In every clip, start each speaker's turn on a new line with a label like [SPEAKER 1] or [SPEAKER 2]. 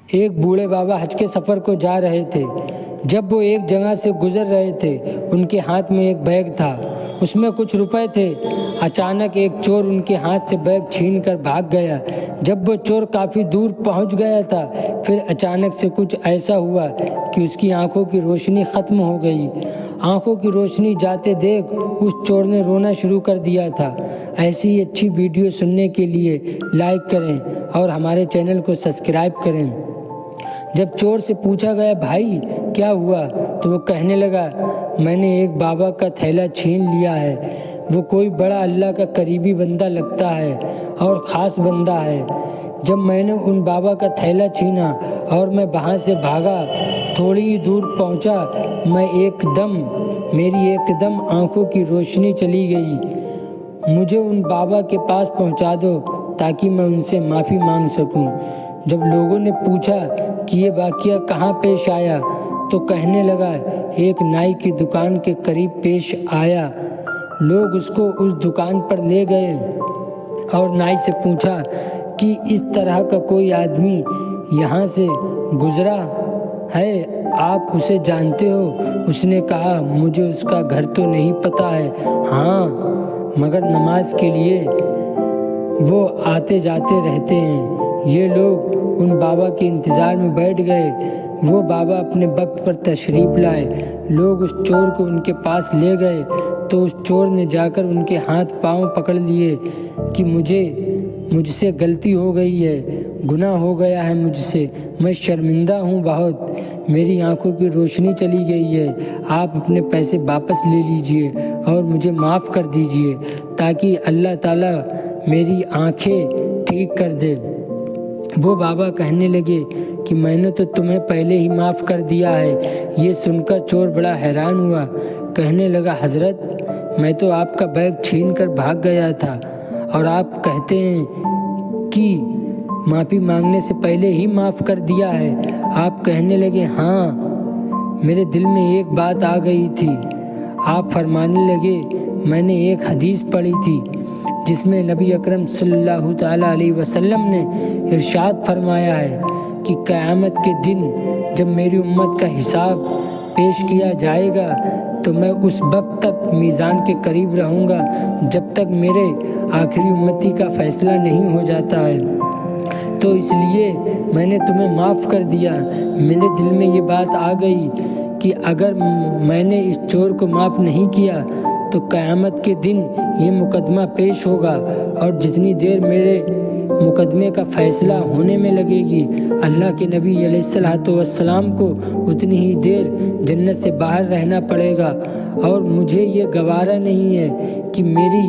[SPEAKER 1] ایک بوڑھے بابا حج کے سفر کو جا رہے تھے۔ جب وہ ایک جگہ سے گزر رہے تھے، ان کے ہاتھ میں ایک بیگ تھا، اس میں کچھ روپے تھے۔ اچانک ایک چور ان کے ہاتھ سے بیگ چھین کر بھاگ گیا۔ جب وہ چور کافی دور پہنچ گیا تھا، پھر اچانک سے کچھ ایسا ہوا کہ اس کی آنکھوں کی روشنی ختم ہو گئی۔ آنکھوں کی روشنی جاتے دیکھ اس چور نے رونا شروع کر دیا تھا۔ ایسی ہی اچھی ویڈیو سننے کے لیے لائک کریں اور ہمارے چینل کو سبسکرائب کریں۔ جب چور سے پوچھا گیا، بھائی کیا ہوا، تو وہ کہنے لگا، میں نے ایک بابا کا تھیلا چھین لیا ہے۔ وہ کوئی بڑا اللہ کا قریبی بندہ لگتا ہے اور خاص بندہ ہے۔ جب میں نے ان بابا کا تھیلا چھینا اور میں وہاں سے بھاگا، تھوڑی ہی دور پہنچا، میری ایک دم آنکھوں کی روشنی چلی گئی۔ مجھے ان بابا کے پاس پہنچا دو تاکہ میں ان سے معافی مانگ سکوں۔ جب لوگوں نے پوچھا کہ یہ واقعہ کہاں پیش آیا، تو کہنے لگا، ایک نائی کی دکان کے قریب پیش آیا۔ لوگ اس کو اس دکان پر لے گئے اور نائی سے پوچھا کہ اس طرح کا کوئی آدمی یہاں سے گزرا ہے، آپ اسے جانتے ہو؟ اس نے کہا، مجھے اس کا گھر تو نہیں پتا ہے، ہاں مگر نماز کے لیے وہ آتے جاتے رہتے ہیں۔ یہ لوگ ان بابا کے انتظار میں بیٹھ گئے۔ وہ بابا اپنے وقت پر تشریف لائے۔ لوگ اس چور کو ان کے پاس لے گئے تو اس چور نے جا کر ان کے ہاتھ پاؤں پکڑ لیے کہ مجھ سے غلطی ہو گئی ہے، گناہ ہو گیا ہے مجھ سے، میں شرمندہ ہوں بہت، میری آنکھوں کی روشنی چلی گئی ہے، آپ اپنے پیسے واپس لے لیجئے اور مجھے معاف کر دیجئے تاکہ اللہ تعالیٰ میری آنکھیں ٹھیک کر دے۔ وہ بابا کہنے لگے کہ میں نے تو تمہیں پہلے ہی معاف کر دیا ہے۔ یہ سن کر چور بڑا حیران ہوا، کہنے لگا، حضرت میں تو آپ کا بیگ چھین کر بھاگ گیا تھا اور آپ کہتے ہیں کہ معافی مانگنے سے پہلے ہی معاف کر دیا ہے۔ آپ کہنے لگے، ہاں میرے دل میں ایک بات آ گئی تھی۔ آپ فرمانے لگے، میں نے ایک حدیث پڑھی تھی جس میں نبی اکرم صلی اللہ تعالیٰ علیہ وسلم نے ارشاد فرمایا ہے کہ قیامت کے دن جب میری امت کا حساب پیش کیا جائے گا تو میں اس وقت تک میزان کے قریب رہوں گا جب تک میرے آخری امتی کا فیصلہ نہیں ہو جاتا ہے، تو اس لیے میں نے تمہیں معاف کر دیا۔ میرے دل میں یہ بات آ گئی کہ اگر میں نے اس چور کو معاف نہیں کیا تو قیامت کے دن یہ مقدمہ پیش ہوگا اور جتنی دیر میرے مقدمے کا فیصلہ ہونے میں لگے گی، اللہ کے نبی علیہ الصلوۃ والسلام کو اتنی ہی دیر جنت سے باہر رہنا پڑے گا، اور مجھے یہ گوارا نہیں ہے کہ میرے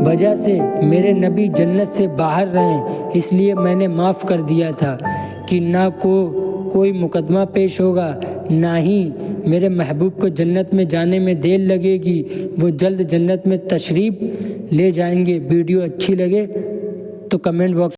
[SPEAKER 1] وجہ سے میرے نبی جنت سے باہر رہیں، اس لیے میں نے معاف کر دیا تھا کہ نہ کوئی مقدمہ پیش ہوگا، نہ ہی میرے محبوب کو جنت میں جانے میں دیر لگے گی، وہ جلد جنت میں تشریف لے جائیں گے۔ ویڈیو اچھی لگے تو کمنٹ باکس